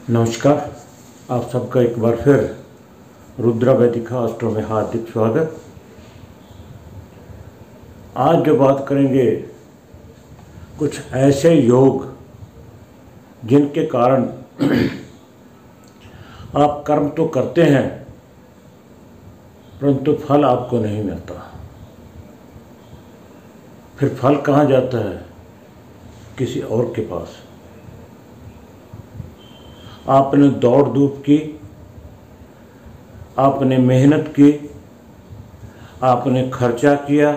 नमस्कार। आप सबका एक बार फिर रुद्रा वैदिका अस्ट्रो में हार्दिक स्वागत। आज जो बात करेंगे कुछ ऐसे योग जिनके कारण आप कर्म तो करते हैं परंतु फल आपको नहीं मिलता। फिर फल कहाँ जाता है? किसी और के पास। आपने दौड़ धूप की, आपने मेहनत की, आपने खर्चा किया,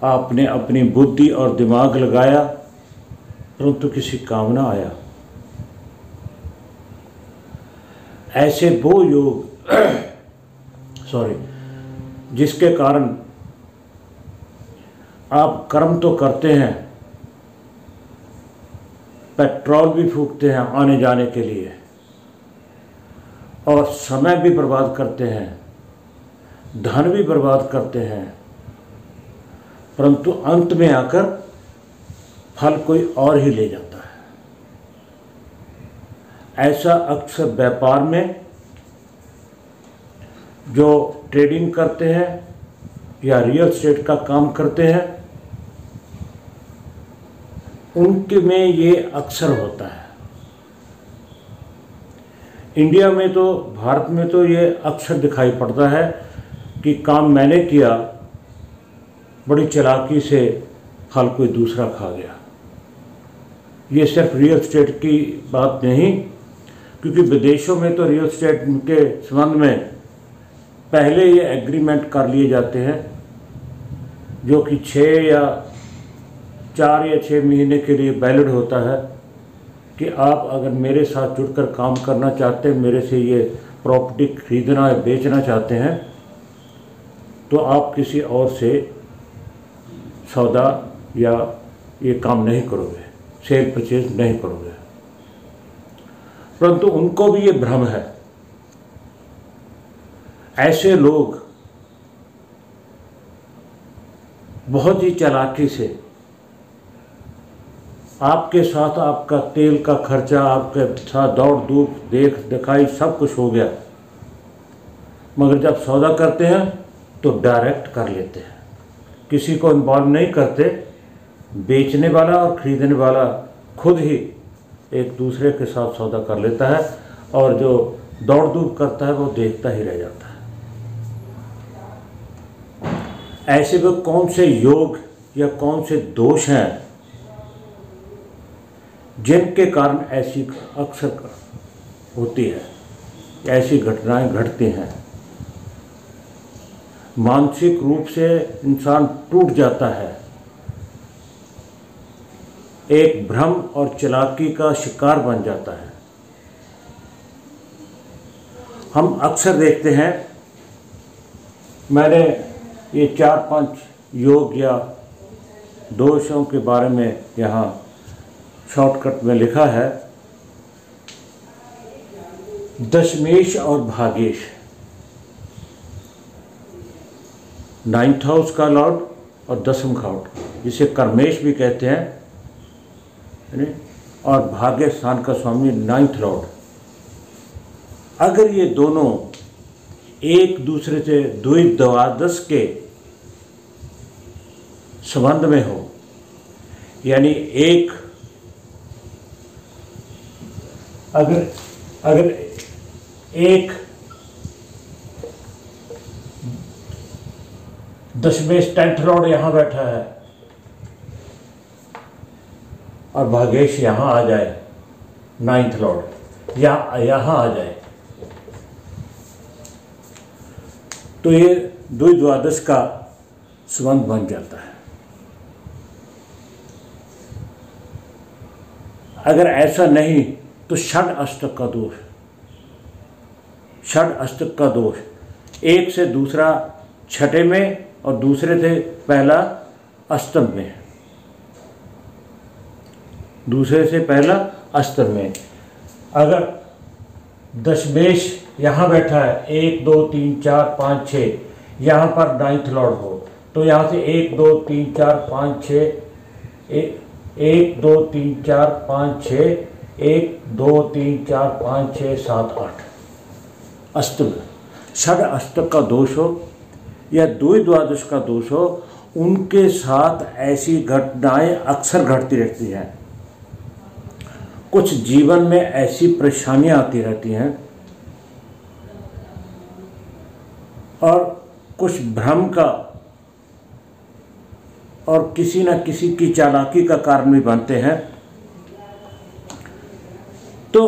आपने अपनी बुद्धि और दिमाग लगाया परंतु किसी काम ना आया। ऐसे वो योग जिसके कारण आप कर्म तो करते हैं, पेट्रोल भी फूकते हैं आने जाने के लिए और समय भी बर्बाद करते हैं, धन भी बर्बाद करते हैं, परंतु अंत में आकर फल कोई और ही ले जाता है। ऐसा अक्सर व्यापार में जो ट्रेडिंग करते हैं या रियल एस्टेट का काम करते हैं उनके में ये अक्सर होता है। इंडिया में तो, भारत में तो ये अक्सर दिखाई पड़ता है कि काम मैंने किया, बड़ी चालाकी से फल कोई दूसरा खा गया। ये सिर्फ रियल एस्टेट की बात नहीं, क्योंकि विदेशों में तो रियल एस्टेट के संबंध में पहले ये एग्रीमेंट कर लिए जाते हैं जो कि 4 या 6 महीने के लिए वैलिड होता है कि आप अगर मेरे साथ जुड़कर काम करना चाहते हैं, मेरे से ये प्रॉपर्टी खरीदना या बेचना चाहते हैं तो आप किसी और से सौदा या ये काम नहीं करोगे, सेल परचेज नहीं करोगे। परंतु उनको भी ये भ्रम है। ऐसे लोग बहुत ही चालाकी से आपके साथ आपका तेल का खर्चा, आपके साथ दौड़ धूप देख दिखाई सब कुछ हो गया, मगर जब सौदा करते हैं तो डायरेक्ट कर लेते हैं, किसी को इन्वॉल्व नहीं करते। बेचने वाला और खरीदने वाला खुद ही एक दूसरे के साथ सौदा कर लेता है और जो दौड़ धूप करता है वो देखता ही रह जाता है। ऐसे में कौन से योग या कौन से दोष हैं जिनके कारण ऐसी अक्सर होती है, ऐसी घटनाएं घटती हैं? मानसिक रूप से इंसान टूट जाता है, एक भ्रम और चालाकी का शिकार बन जाता है। हम अक्सर देखते हैं, मैंने ये 4-5 योग या दोषों के बारे में यहाँ शॉर्टकट में लिखा है। दशमेश और भागेश, 9th हाउस का लॉर्ड और 10th हाउस, जिसे कर्मेश भी कहते हैं, और भाग्य स्थान का स्वामी 9th लॉर्ड। अगर ये दोनों एक दूसरे से द्वादश के संबंध में हो, यानी अगर एक दशमेश 10th लॉर्ड यहाँ बैठा है और भागेश यहाँ आ जाए, 9th लॉर्ड यहाँ आ जाए, तो ये द्वादश का संबंध बन जाता है। अगर ऐसा नहीं तो षड अष्टक का दोष, षड अष्टक का दोष, एक से दूसरा छठे में और दूसरे से पहला अष्टम में, दूसरे से पहला अष्टम में। अगर दशमेश यहाँ बैठा है 1 2 3 4 5 6, यहाँ पर 9th लॉर्ड हो तो यहाँ से 1 2 3 4 5 6, 1 2 3 4 5 6 1 2 3 4 5 6 7 8 अष्टक, षड अष्टक का दोष हो या द्विद्वादश का दोष हो, उनके साथ ऐसी घटनाएं अक्सर घटती रहती हैं। कुछ जीवन में ऐसी परेशानियां आती रहती हैं और कुछ भ्रम का और किसी न किसी की चालाकी का कारण भी बनते हैं। तो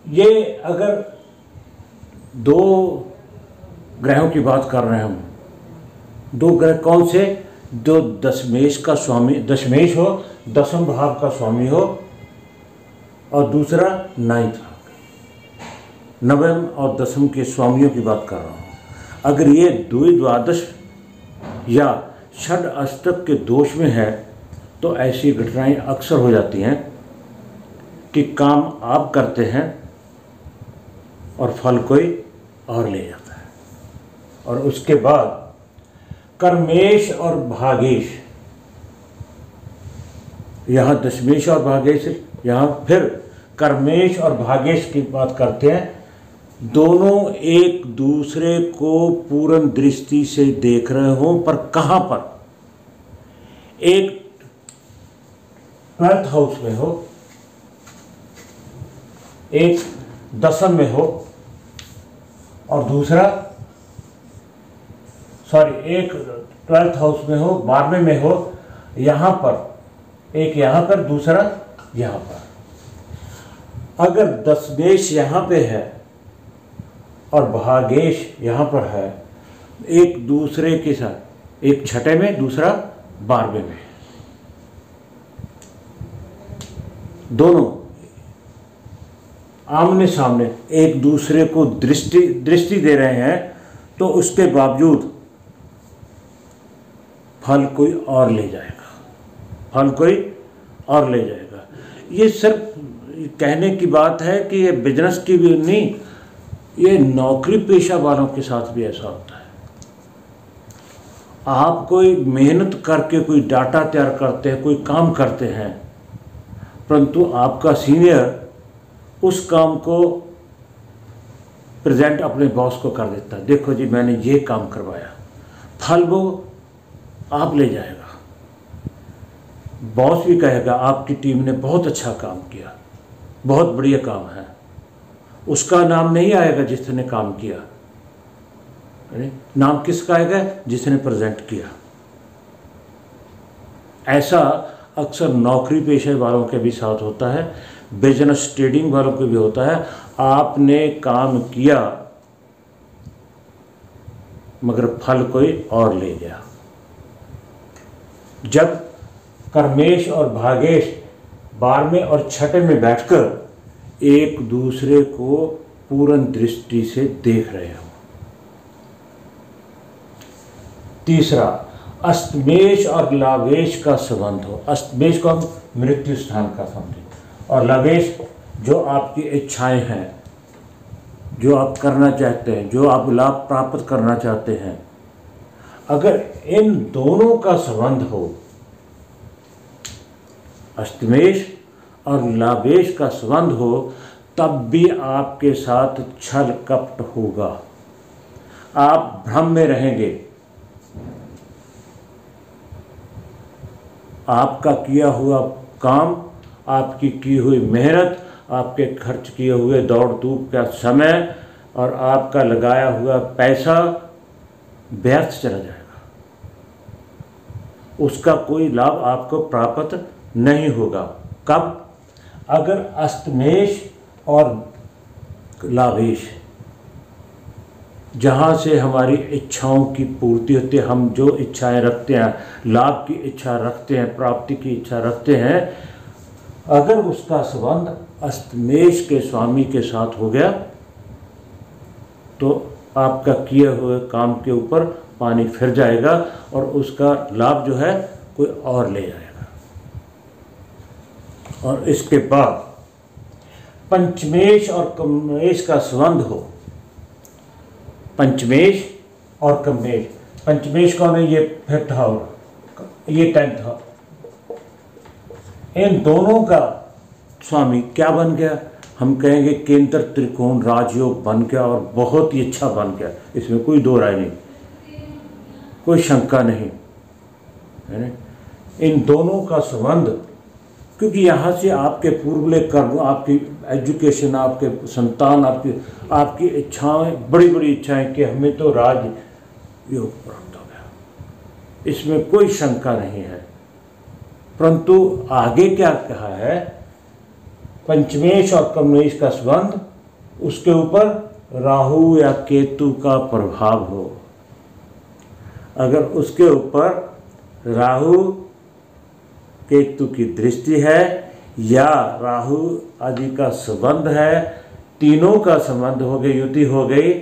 ये अगर 2 ग्रहों की बात कर रहे हैं हम, 2 ग्रह कौन से, जो दशमेश का स्वामी, दशमेश हो, 10वें भाव का स्वामी हो, और दूसरा 9th भाव, 9वें और 10वें के स्वामियों की बात कर रहा हूँ। अगर ये द्विद्वादश या षड अष्टक के दोष में है तो ऐसी घटनाएं अक्सर हो जाती हैं कि काम आप करते हैं और फल कोई और ले जाता है। और उसके बाद कर्मेश और भागेश, यहाँ दशमेश और भागेश, यहाँ फिर कर्मेश और भागेश की बात करते हैं। दोनों एक दूसरे को पूर्ण दृष्टि से देख रहे हों, पर कहाँ पर, एक 12th हाउस में हो, एक 10वें में हो, और दूसरा एक 12th हाउस में हो, 12वें में हो, यहाँ पर एक, यहाँ पर दूसरा यहाँ पर। अगर दशमेश यहाँ पे है और भागेश यहाँ पर है, एक दूसरे के साथ, एक 6ठे में, दूसरा 12वें में, दोनों आमने सामने एक दूसरे को दृष्टि दे रहे हैं, तो उसके बावजूद फल कोई और ले जाएगा, फल कोई और ले जाएगा। ये सिर्फ कहने की बात है कि ये बिजनेस की भी नहीं, ये नौकरी पेशा वालों के साथ भी ऐसा होता है। आप कोई मेहनत करके कोई डाटा तैयार करते हैं, कोई काम करते हैं, परंतु आपका सीनियर उस काम को प्रेजेंट अपने बॉस को कर देता है, देखो जी मैंने ये काम करवाया, फल वो आप ले जाएगा। बॉस भी कहेगा आपकी टीम ने बहुत अच्छा काम किया, बहुत बढ़िया काम है, उसका नाम नहीं आएगा जिसने काम किया, नाम किसका आएगा, जिसने प्रेजेंट किया। ऐसा अक्सर नौकरी पेशे वालों के भी साथ होता है, बिजनेस ट्रेडिंग वालों के भी होता है। आपने काम किया मगर फल कोई और ले गया। जब कर्मेश और भागेश 12वें और 6ठे में बैठकर एक दूसरे को पूर्ण दृष्टि से देख रहे हो। तीसरा, अष्टमेश और लावेश का संबंध हो। अष्टमेश को हम मृत्यु स्थान का समझें, और लावेश जो आपकी इच्छाएं हैं, जो आप करना चाहते हैं, जो आप लाभ प्राप्त करना चाहते हैं, अगर इन दोनों का संबंध हो, अष्टमेश और लावेश का संबंध हो, तब भी आपके साथ छल कपट होगा, आप भ्रम में रहेंगे। आपका किया हुआ काम, आपकी की हुई मेहनत, आपके खर्च किए हुए दौड़ धूप का समय और आपका लगाया हुआ पैसा व्यर्थ चला जाएगा, उसका कोई लाभ आपको प्राप्त नहीं होगा। कब? अगर अष्टमेश और लावेश, जहाँ से हमारी इच्छाओं की पूर्ति होती है, हम जो इच्छाएं रखते हैं, लाभ की इच्छा रखते हैं, प्राप्ति की इच्छा रखते हैं, अगर उसका संबंध अष्टमेश के स्वामी के साथ हो गया तो आपका किए हुए काम के ऊपर पानी फिर जाएगा और उसका लाभ जो है कोई और ले जाएगा। और इसके बाद पंचमेश और कमेश का संबंध हो। पंचमेश और कमेश, पंचमेश का में ये 5th हाउस, ये 10th हाउस, इन दोनों का स्वामी क्या बन गया? हम कहेंगे केंद्र त्रिकोण राजयोग बन गया और बहुत ही अच्छा बन गया, इसमें कोई दो राय नहीं, कोई शंका नहीं है ना। इन दोनों का संबंध, क्योंकि यहाँ से आपके पूर्वले कर्म, आपकी एजुकेशन, आपके संतान, आपकी इच्छाएं, बड़ी बड़ी इच्छाएं कि हमें तो राज योग प्राप्त हो गया, इसमें कोई शंका नहीं है। परंतु आगे क्या कहा है? पंचमेश और कर्ममेश का संबंध, उसके ऊपर राहु या केतु का प्रभाव हो। अगर उसके ऊपर राहु केतु की दृष्टि है या राहु आदि का संबंध है, तीनों का संबंध हो गया, युति हो गई,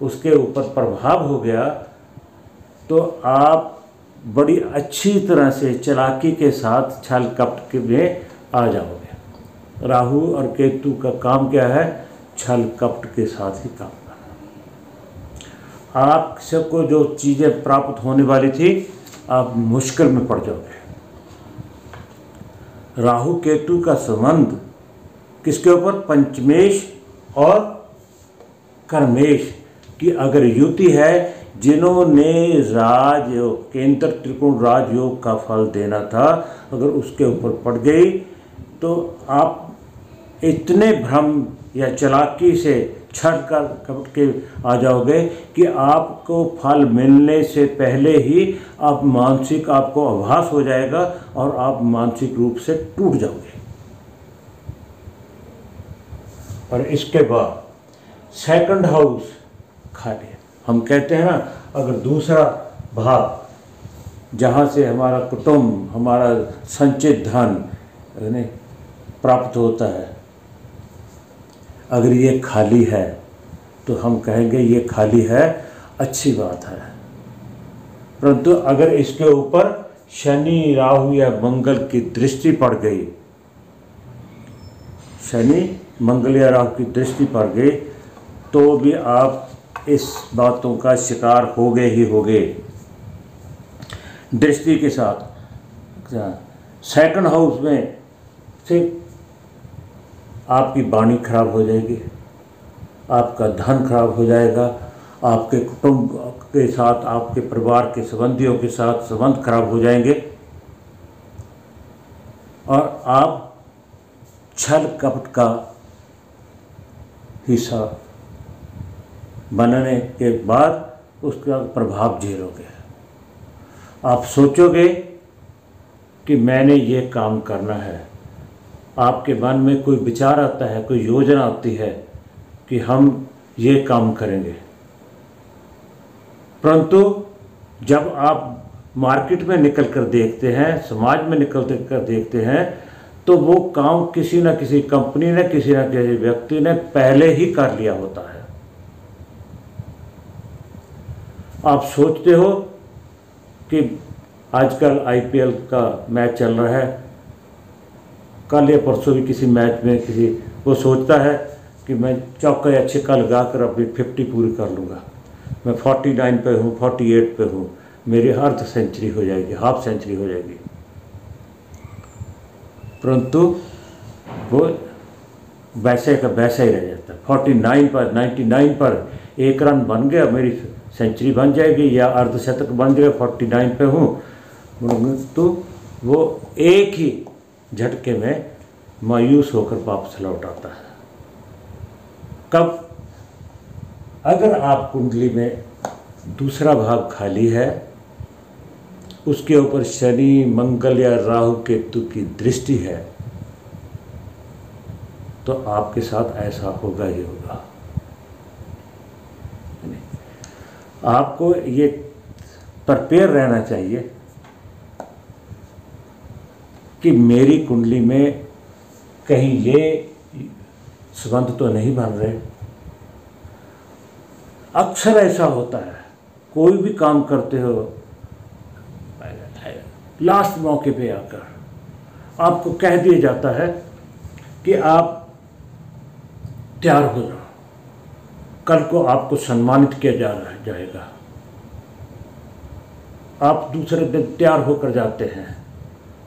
उसके ऊपर प्रभाव हो गया, तो आप बड़ी अच्छी तरह से चालाकी के साथ छल कपट में आ जाओगे। राहु और केतु का काम क्या है? छल कपट के साथ ही काम करना। आप सबको जो चीज़ें प्राप्त होने वाली थी, आप मुश्किल में पड़ जाओगे। राहु केतु का संबंध किसके ऊपर? पंचमेश और कर्मेश की अगर युति है, जिन्होंने राजयोग, केंद्र त्रिकोण राजयोग का फल देना था, अगर उसके ऊपर पड़ गई तो आप इतने भ्रम या चालाकी से छल कर कपट के आ जाओगे कि आपको फल मिलने से पहले ही आप मानसिक, आपको आभास हो जाएगा और आप मानसिक रूप से टूट जाओगे। और इसके बाद सेकंड हाउस खाली है। हम कहते हैं ना, अगर दूसरा भाग जहाँ से हमारा कुटुंब, हमारा संचित धन प्राप्त होता है, अगर ये खाली है तो हम कहेंगे ये खाली है, अच्छी बात है। परंतु अगर इसके ऊपर शनि, राहु या मंगल की दृष्टि पड़ गई, शनि, मंगल या राहु की दृष्टि पड़ गई, तो भी आप इस बातों का शिकार हो गए ही हो गए। दृष्टि के साथ सेकंड हाउस में से आपकी वाणी खराब हो जाएगी, आपका धन खराब हो जाएगा, आपके कुटुंब के साथ, आपके परिवार के संबंधियों के साथ संबंध खराब हो जाएंगे और आप छल कपट का हिस्सा बनने के बाद उसका प्रभाव झेलोगे। आप सोचोगे कि मैंने ये काम करना है, आपके मन में कोई विचार आता है, कोई योजना आती है कि हम ये काम करेंगे, परंतु जब आप मार्केट में निकल कर देखते हैं, समाज में निकल कर देखते हैं, तो वो काम किसी न किसी कंपनी ने, किसी न किसी व्यक्ति ने पहले ही कर लिया होता है। आप सोचते हो कि आजकल आईपीएल का मैच चल रहा है, कल या परसों भी किसी मैच में किसी वो सोचता है कि मैं चौका या छक्का लगा कर अपनी 50 पूरी कर लूँगा, मैं 49 पे हूँ, 48 पे हूँ, मेरी अर्ध सेंचुरी हो जाएगी, हाफ सेंचुरी हो जाएगी। परंतु वो वैसे का वैसा ही रह जाता है। 49 पर, 99 पर एक रन बन गया, मेरी सेंचुरी बन जाएगी या अर्धशतक बन जाएगा, 49 पे हूँ, तो वो एक ही झटके में मायूस होकर वापस लौट आता है। कब? अगर आप कुंडली में दूसरा भाग खाली है, उसके ऊपर शनि, मंगल या राहु केतु की दृष्टि है, तो आपके साथ ऐसा होगा ही होगा। आपको ये प्रिपेयर रहना चाहिए कि मेरी कुंडली में कहीं ये संबंध तो नहीं बन रहे। अक्सर ऐसा होता है, कोई भी काम करते हो, लास्ट मौके पे आकर आपको कह दिया जाता है कि आप तैयार हो जाओ, कल को आपको सम्मानित किया जाएगा। आप दूसरे दिन तैयार होकर जाते हैं,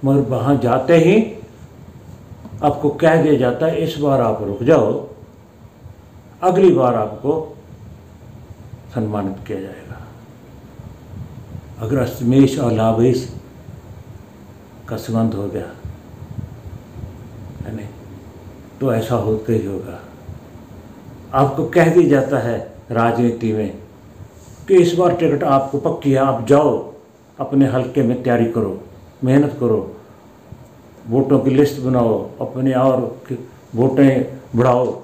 मगर वहाँ जाते ही आपको कह दिया जाता है इस बार आप रुक जाओ, अगली बार आपको सम्मानित किया जाएगा। अगर अष्टमेश और लाभेश का संबंध हो गया है नहीं, तो ऐसा होता ही होगा। आपको कह दिया जाता है राजनीति में कि इस बार टिकट आपको पक्की है, आप जाओ अपने हल्के में तैयारी करो, मेहनत करो, वोटों की लिस्ट बनाओ, अपने और वोटें बढ़ाओ,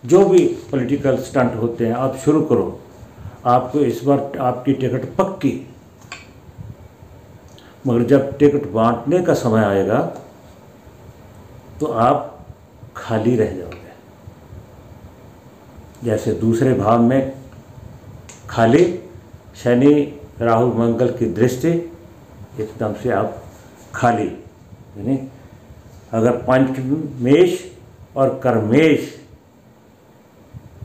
जो भी पॉलिटिकल स्टंट होते हैं आप शुरू करो, आपको इस बार आपकी टिकट पक्की। मगर जब टिकट बांटने का समय आएगा तो आप खाली रह जाओगे, जैसे दूसरे भाव में खाली, शनि राहु मंगल की दृष्टि, एकदम से आप खाली। यानी अगर पंचमेश और कर्मेश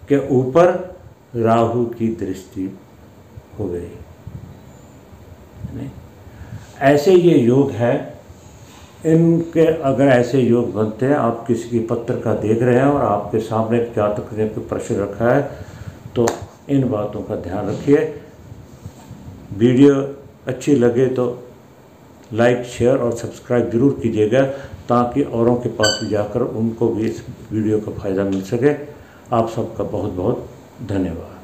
के ऊपर राहु की दृष्टि हो गई, ऐसे ये योग है। इनके अगर ऐसे योग बनते हैं, आप किसी की पत्र का देख रहे हैं और आपके सामने जातक ने कोई प्रश्न रखा है, तो इन बातों का ध्यान रखिए। वीडियो अच्छी लगे तो लाइक, शेयर और सब्सक्राइब जरूर कीजिएगा, ताकि औरों के पास भी जाकर उनको भी इस वीडियो का फ़ायदा मिल सके। आप सबका बहुत बहुत धन्यवाद।